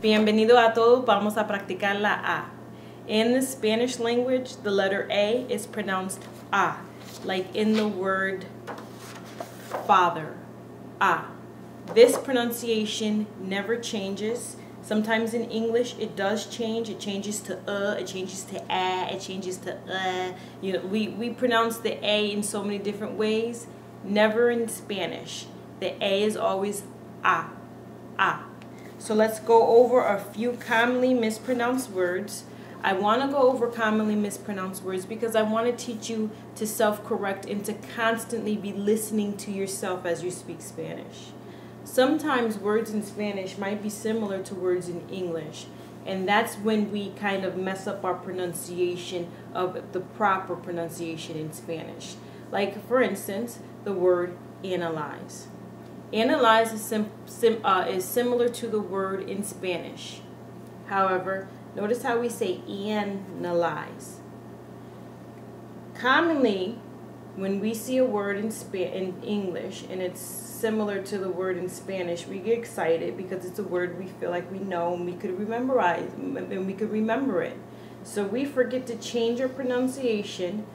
Bienvenido a todos. Vamos a practicar la A. In the Spanish language, the letter A is pronounced A, like in the word father, A. This pronunciation never changes. Sometimes in English it does change. It changes to it changes to a, it changes to You know, we pronounce the A in so many different ways. Never in Spanish. The A is always A, A. So let's go over a few commonly mispronounced words. I want to go over commonly mispronounced words because I want to teach you to self-correct and to constantly be listening to yourself as you speak Spanish. Sometimes words in Spanish might be similar to words in English, and that's when we kind of mess up our pronunciation of the proper pronunciation in Spanish. Like, for instance, the word analyze. Analyze is similar to the word in Spanish. However, notice how we say analyze. Commonly, when we see a word in English and it's similar to the word in Spanish, we get excited because it's a word we feel like we know and we could remember it. So we forget to change our pronunciation,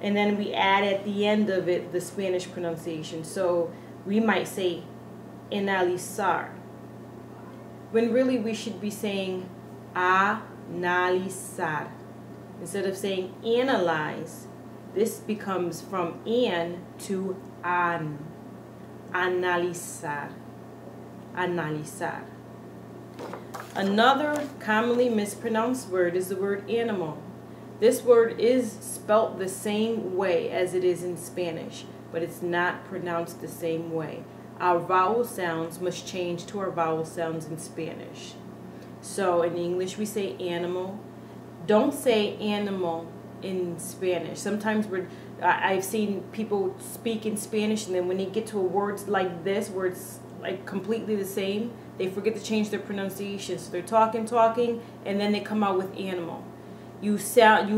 and then we add at the end of it the Spanish pronunciation. So we might say analizar, when really we should be saying analizar. Instead of saying analyze, this becomes from an to an. Analizar. Analizar. Another commonly mispronounced word is the word animal. This word is spelt the same way as it is in Spanish, but it's not pronounced the same way. Our vowel sounds must change to our vowel sounds in Spanish. So in English we say animal. Don't say animal in Spanish. Sometimes I've seen people speak in Spanish, and then when they get to a word like this, where it's like completely the same, they forget to change their pronunciation. So they're talking, and then they come out with animal. You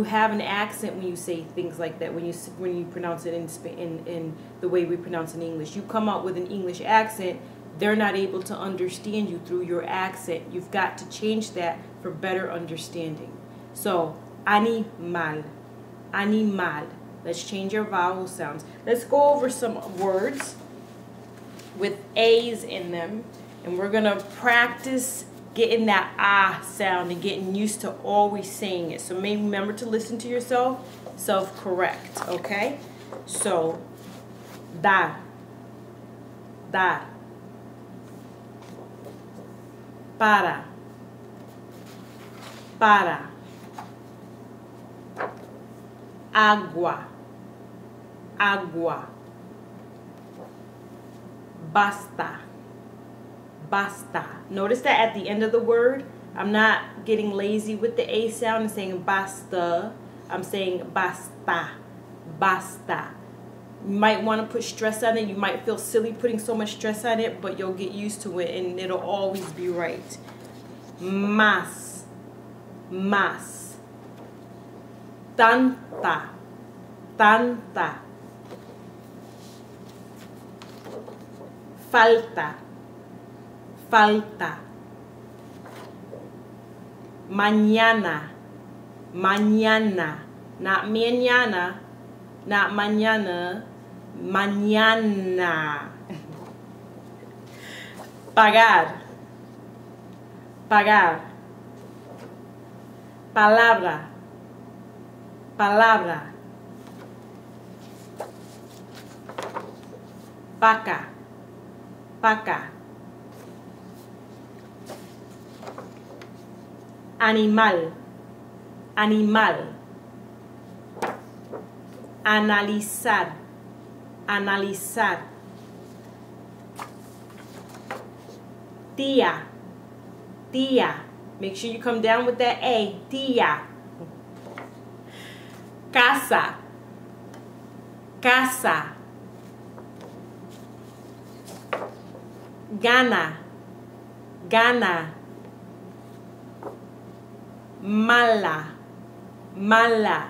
have an accent when you say things like that. When you pronounce it in the way we pronounce in English, you come out with an English accent. They're not able to understand you through your accent. You've got to change that for better understanding. So animal, animal. Let's change our vowel sounds. Let's go over some words with A's in them, and we're gonna practice getting that ah sound and getting used to always saying it. So maybe remember to listen to yourself, self-correct, okay? So, dar, dar, para, para, agua, agua, basta, basta. Notice that at the end of the word, I'm not getting lazy with the A sound and saying basta. I'm saying basta, basta. You might want to put stress on it. You might feel silly putting so much stress on it, but you'll get used to it and it'll always be right. Más, más. Tanta, tanta. Falta, falta. Mañana, mañana. Not mañana, not mañana, mañana. Pagar, pagar. Palabra, palabra. Vaca, vaca. Animal, animal. Analizar, analizar. Tía, tía. Make sure you come down with that A. Tía. Casa, casa. Gana, gana. Mala, mala.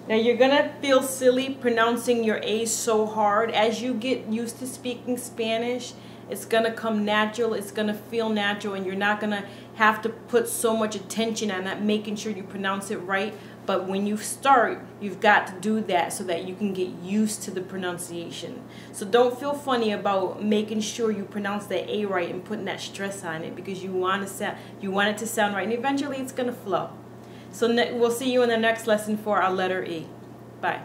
Now you're gonna feel silly pronouncing your A's so hard. As you get used to speaking Spanish It's going to come natural. It's going to feel natural, and you're not going to have to put so much attention on that, making sure you pronounce it right. But when you start, you've got to do that so that you can get used to the pronunciation. So don't feel funny about making sure you pronounce the A right and putting that stress on it, because you want it to sound right, and eventually it's going to flow. So we'll see you in the next lesson for our letter E. Bye.